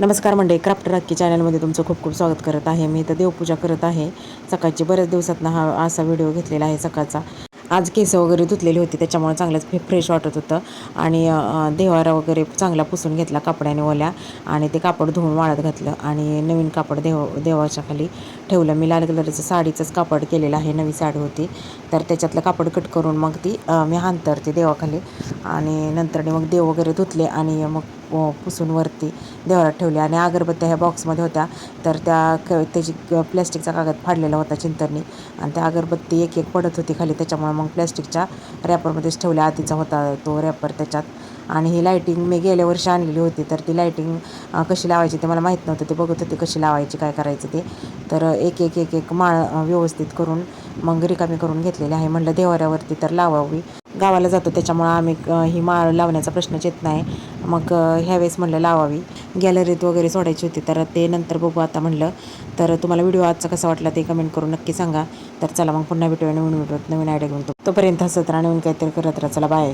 नमस्कार मंडळी, क्राफ्टर राखी चॅनलमध्ये तुमचं खूप खूप स्वागत करत आहे. मी तर देवपूजा करत आहे. सकाळची बऱ्याच दिवसातनं हा असा व्हिडिओ घेतलेला आहे सकाळचा. आज केस वगैरे धुतलेली होती, त्याच्यामुळे चांगलंच फ्रेश वाटत होतं. आणि देवारा वगैरे चांगला पुसून घेतला कापड्याने ओल्या, आणि ते कापड धुवून वाळत घातलं आणि नवीन कापड देवाच्या खाली ठेवलं. मी लाल कलरचं साडीचंच कापड केलेलं आहे, नवी साडी होती तर त्याच्यातलं कापड कट करून मग ती मी हांतरते देवाखाली. आणि नंतर मग देव वगैरे धुतले आणि मग पुसून वरती देवारात ठेवले. आणि अगरबत्त्या ह्या बॉक्समध्ये होत्या, तर त्याची प्लॅस्टिकचा कागद फाडलेला होता चिंतरनी, आणि त्या अगरबत्ती एक एक पडत होती खाली, त्याच्यामुळे मग प्लॅस्टिकच्या रॅपरमध्येच ठेवल्या. आधीचा होता तो रॅपर त्याच्यात. आणि ही लायटिंग मी गेल्या वर्षी आणलेली होती, तर ती लायटिंग कशी लावायची ते मला माहीत नव्हतं. ते बघत होते कशी लावायची, काय करायचं ते. तर एक एक एक एक माळ व्यवस्थित करून मग रिकामी करून घेतलेली आहे. म्हटलं देवाऱ्यावरती तर लावावी. गावाला जातो त्याच्यामुळं आम्ही ही माळ लावण्याचा प्रश्नच येत नाही. मग ह्यावेळेस म्हटलं लावावी. गॅलरीत वगैरे सोडायची होती, तर ते नंतर बघू आता म्हटलं. तर तुम्हाला व्हिडिओ आजचा कसा वाटला ते कमेंट करून नक्की सांगा. तर चला मग पुन्हा भेटूया नवीन व्हिडिओत नवीन आयडिया घेऊन. तोपर्यंत हसत राहा, नवीन काहीतरी करत राहा. चला बाय.